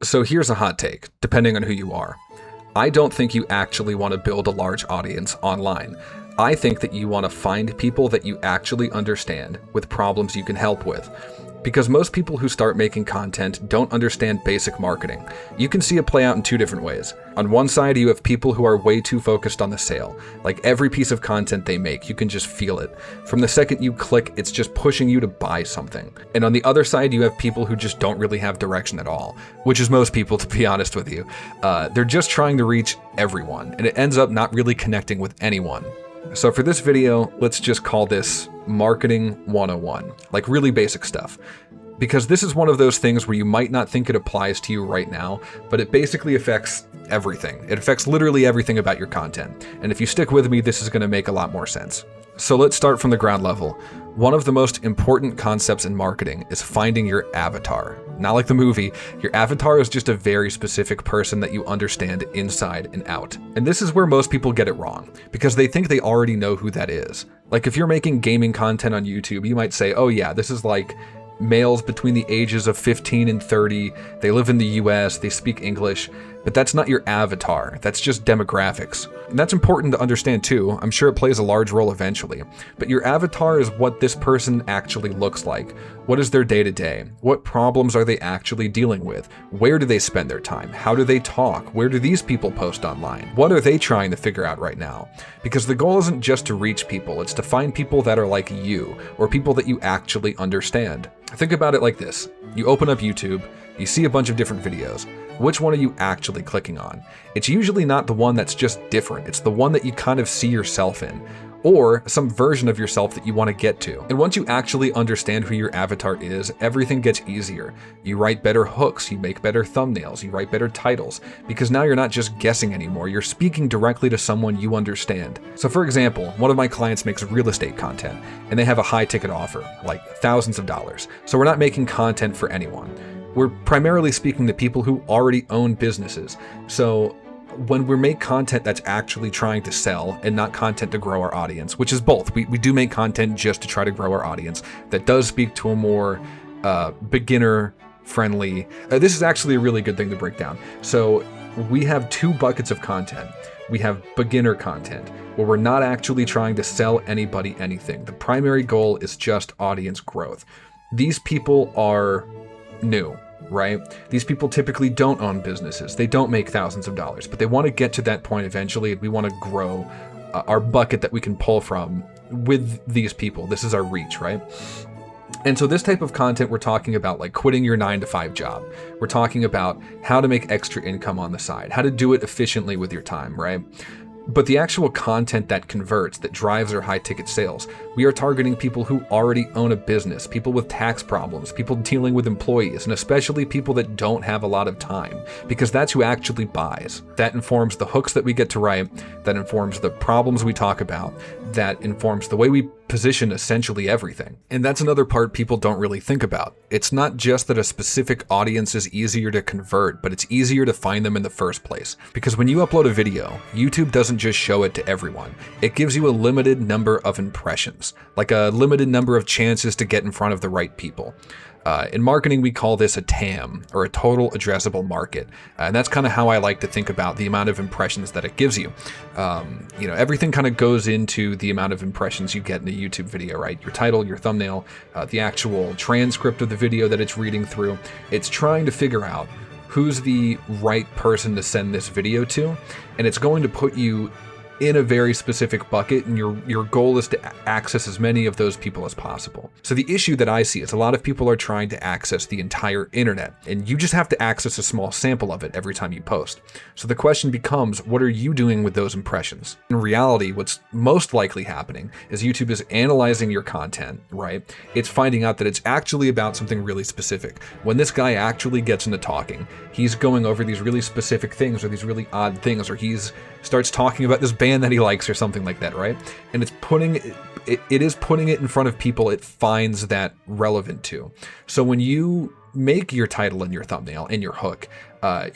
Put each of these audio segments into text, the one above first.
So here's a hot take, depending on who you are. I don't think you actually want to build a large audience online. I think that you want to find people that you actually understand with problems you can help with. Because most people who start making content don't understand basic marketing. You can see it play out in two different ways. On one side, you have people who are way too focused on the sale. Like every piece of content they make, you can just feel it. From the second you click, it's just pushing you to buy something. And on the other side, you have people who just don't really have direction at all, which is most people, to be honest with you. They're just trying to reach everyone, and it ends up not really connecting with anyone. So for this video, let's just call this Marketing 101, like really basic stuff. Because this is one of those things where you might not think it applies to you right now, but it basically affects everything. It affects literally everything about your content. And if you stick with me, this is going to make a lot more sense. So let's start from the ground level. One of the most important concepts in marketing is finding your avatar. Not like the movie, your avatar is just a very specific person that you understand inside and out. And this is where most people get it wrong, because they think they already know who that is. Like if you're making gaming content on YouTube, you might say, oh yeah, this is like males between the ages of 15 and 30, they live in the US, they speak English, but that's not your avatar, that's just demographics. And that's important to understand too, I'm sure it plays a large role eventually, but your avatar is what this person actually looks like. What is their day-to-day? What problems are they actually dealing with? Where do they spend their time? How do they talk? Where do these people post online? What are they trying to figure out right now? Because the goal isn't just to reach people, it's to find people that are like you, or people that you actually understand. Think about it like this. You open up YouTube, you see a bunch of different videos. Which one are you actually clicking on? It's usually not the one that's just different. It's the one that you kind of see yourself in, or some version of yourself that you want to get to. And once you actually understand who your avatar is, everything gets easier. You write better hooks, you make better thumbnails, you write better titles, because now you're not just guessing anymore, you're speaking directly to someone you understand. So for example, one of my clients makes real estate content, and they have a high ticket offer, like thousands of dollars. So we're not making content for anyone. We're primarily speaking to people who already own businesses. So when we make content that's actually trying to sell and not content to grow our audience, which is both. We do make content just to try to grow our audience that does speak to a more beginner friendly. This is actually a really good thing to break down. So we have two buckets of content. We have beginner content where we're not actually trying to sell anybody anything. The primary goal is just audience growth. These people are new, right? These people typically don't own businesses. They don't make thousands of dollars, but they want to get to that point eventually, and we want to grow our bucket that we can pull from with these people. This is our reach, right? And so this type of content, we're talking about like quitting your 9-to-5 job. We're talking about how to make extra income on the side, how to do it efficiently with your time, right? But the actual content that converts, that drives our high ticket sales, we are targeting people who already own a business, people with tax problems, people dealing with employees, and especially people that don't have a lot of time, because that's who actually buys. That informs the hooks that we get to write, that informs the problems we talk about, that informs the way we position essentially everything. And that's another part people don't really think about. It's not just that a specific audience is easier to convert, but it's easier to find them in the first place. Because when you upload a video, YouTube doesn't just show it to everyone. It gives you a limited number of impressions, like a limited number of chances to get in front of the right people. In marketing, we call this a TAM, or a total addressable market. And that's kind of how I like to think about the amount of impressions that it gives you. Everything kind of goes into the amount of impressions you get in a YouTube video, right? Your title, your thumbnail, the actual transcript of the video that it's reading through. It's trying to figure out who's the right person to send this video to, and it's going to put you in a very specific bucket, and your goal is to access as many of those people as possible. So the issue that I see is a lot of people are trying to access the entire internet, and you just have to access a small sample of it every time you post. So the question becomes, what are you doing with those impressions? In reality, what's most likely happening is YouTube is analyzing your content, right? It's finding out that it's actually about something really specific. When this guy actually gets into talking, he's going over these really specific things, or these really odd things, or starts talking about this band that he likes or something like that, right? And it's putting it in front of people it finds that relevant to. So when you make your title and your thumbnail and your hook,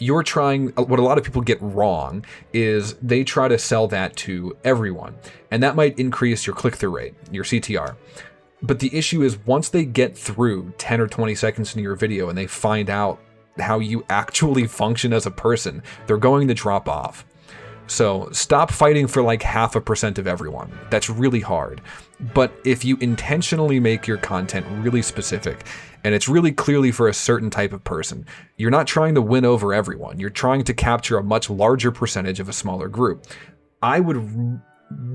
you're trying, what a lot of people get wrong is they try to sell that to everyone. And that might increase your click-through rate, your CTR. But the issue is once they get through 10 or 20 seconds into your video and they find out how you actually function as a person, they're going to drop off. So stop fighting for like 0.5% of everyone. That's really hard. But if you intentionally make your content really specific, and it's really clearly for a certain type of person, you're not trying to win over everyone. You're trying to capture a much larger percentage of a smaller group. I would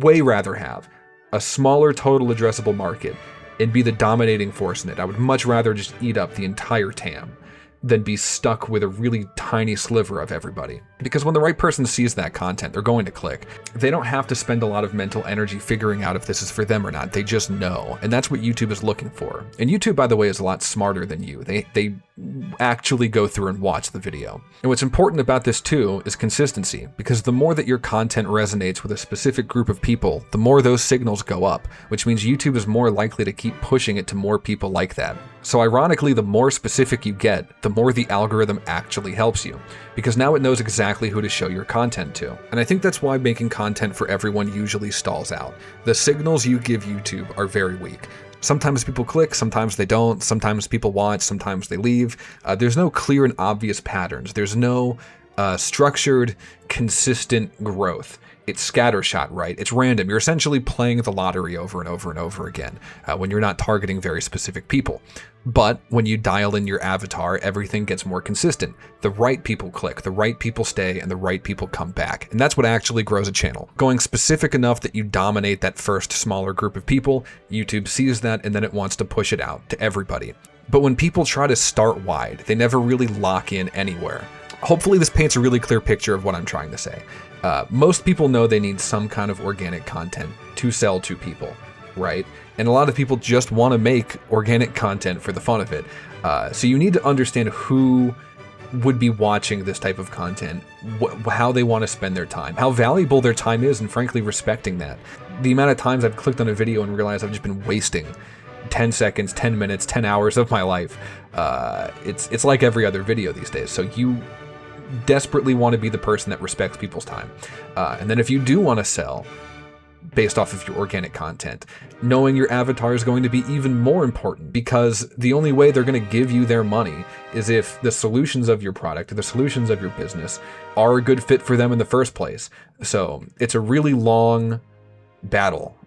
way rather have a smaller total addressable market and be the dominating force in it. I would much rather just eat up the entire TAM than be stuck with a really tiny sliver of everybody. Because when the right person sees that content, they're going to click. They don't have to spend a lot of mental energy figuring out if this is for them or not. They just know. And that's what YouTube is looking for. And YouTube, by the way, is a lot smarter than you. They actually go through and watch the video. And what's important about this too is consistency, because the more that your content resonates with a specific group of people, the more those signals go up, which means YouTube is more likely to keep pushing it to more people like that. So ironically, the more specific you get, the more the algorithm actually helps you, because now it knows exactly who to show your content to. And I think that's why making content for everyone usually stalls out. The signals you give YouTube are very weak. Sometimes people click, sometimes they don't, sometimes people watch, sometimes they leave. There's no clear and obvious patterns. There's no structured, consistent growth. It's scattershot, right? It's random. You're essentially playing the lottery over and over and over again when you're not targeting very specific people. But when you dial in your avatar, everything gets more consistent. The right people click, the right people stay, and the right people come back. And that's what actually grows a channel. Going specific enough that you dominate that first smaller group of people, YouTube sees that and then it wants to push it out to everybody. But when people try to start wide, they never really lock in anywhere. Hopefully this paints a really clear picture of what I'm trying to say. Most people know they need some kind of organic content to sell to people, right? And a lot of people just want to make organic content for the fun of it. So you need to understand who would be watching this type of content, how they want to spend their time, how valuable their time is, and frankly, respecting that. The amount of times I've clicked on a video and realized I've just been wasting 10 seconds, 10 minutes, 10 hours of my life. It's like every other video these days. So you desperately want to be the person that respects people's time. And then if you do want to sell based off of your organic content, knowing your avatar is going to be even more important, because the only way they're going to give you their money is if the solutions of your product, the solutions of your business are a good fit for them in the first place. So it's a really long battle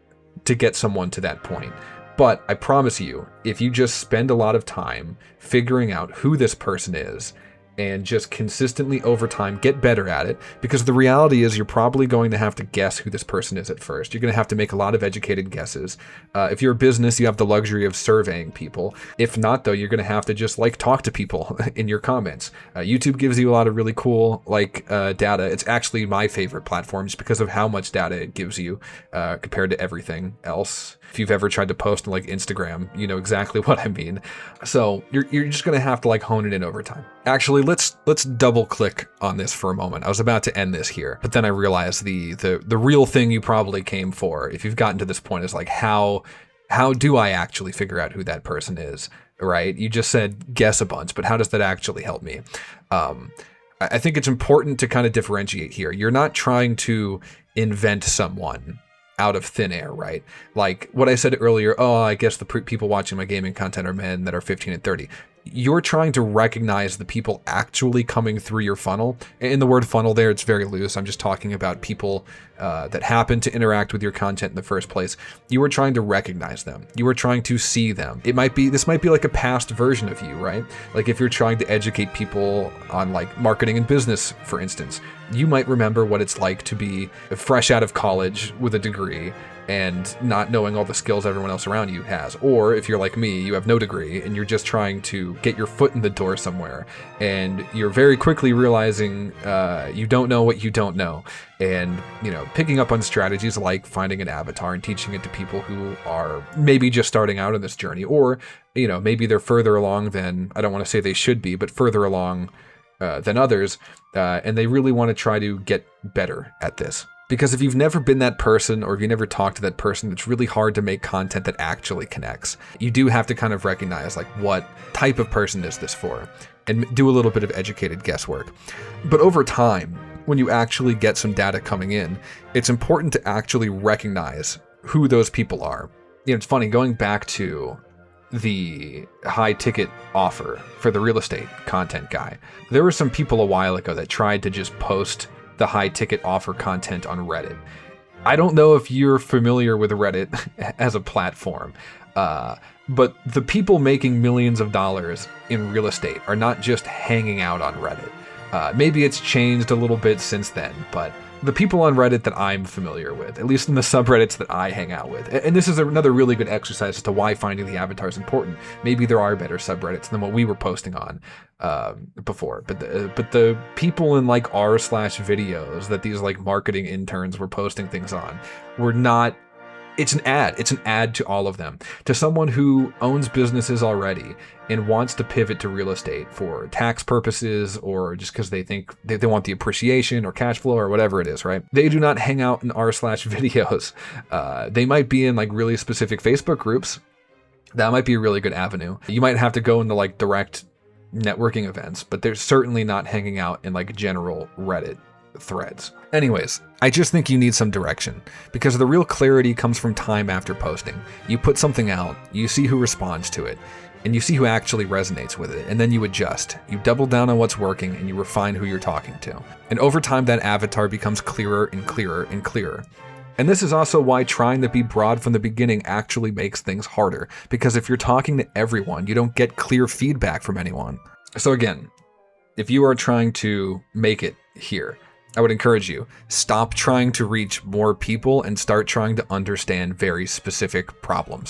to get someone to that point. But I promise you, if you just spend a lot of time figuring out who this person is, and just consistently over time get better at it, because the reality is you're probably going to have to guess who this person is at first. You're going to have to make a lot of educated guesses. If you're a business, you have the luxury of surveying people. If not, though, you're going to have to just talk to people in your comments. YouTube gives you a lot of really cool data. It's actually my favorite platform just because of how much data it gives you compared to everything else. If you've ever tried to post on Instagram, you know exactly what I mean. So you're just going to have to hone it in over time. Actually, let's double click on this for a moment. I was about to end this here, but then I realized the real thing you probably came for, if you've gotten to this point, is how do I actually figure out who that person is, right? You just said guess a bunch, but how does that actually help me? I think it's important to kind of differentiate here. You're not trying to invent someone out of thin air, right? Like what I said earlier, I guess the people watching my gaming content are men that are 15 and 30. You're trying to recognize the people actually coming through your funnel. In the word funnel there, it's very loose. I'm just talking about people that happen to interact with your content in the first place. You were trying to recognize them. You were trying to see them. This might be like a past version of you, right? Like if you're trying to educate people on marketing and business, for instance, you might remember what it's like to be fresh out of college with a degree and not knowing all the skills everyone else around you has. Or if you're like me, you have no degree and you're just trying to get your foot in the door somewhere, and you're very quickly realizing you don't know what you don't know. And, picking up on strategies like finding an avatar and teaching it to people who are maybe just starting out on this journey, or, maybe they're further along than, I don't want to say they should be, but further along than others, and they really want to try to get better at this. Because if you've never been that person, or if you never talked to that person, it's really hard to make content that actually connects. You do have to kind of recognize what type of person is this for, and do a little bit of educated guesswork. But over time, when you actually get some data coming in, it's important to actually recognize who those people are. It's funny, going back to the high ticket offer for the real estate content guy. There were some people a while ago that tried to just post the high ticket offer content on Reddit. I don't know if you're familiar with Reddit as a platform, but the people making millions of dollars in real estate are not just hanging out on Reddit. Maybe it's changed a little bit since then, but the people on Reddit that I'm familiar with, at least in the subreddits that I hang out with, and this is another really good exercise as to why finding the avatar is important. Maybe there are better subreddits than what we were posting on before, but the people in like r/videos that these like marketing interns were posting things on were not. It's an ad to all of them. To someone who owns businesses already and wants to pivot to real estate for tax purposes or just because they think they want the appreciation or cash flow or whatever it is, right? They do not hang out in r/videos. They might be in like really specific Facebook groups. That might be a really good avenue. You might have to go into like direct networking events, but they're certainly not hanging out in like general Reddit threads. Anyways, I just think you need some direction because the real clarity comes from time after posting. You put something out, you see who responds to it, and you see who actually resonates with it, and then you adjust. You double down on what's working and you refine who you're talking to. And over time, that avatar becomes clearer and clearer and clearer. And this is also why trying to be broad from the beginning actually makes things harder, because if you're talking to everyone, you don't get clear feedback from anyone. So again, if you are trying to make it here, I would encourage you, stop trying to reach more people and start trying to understand very specific problems.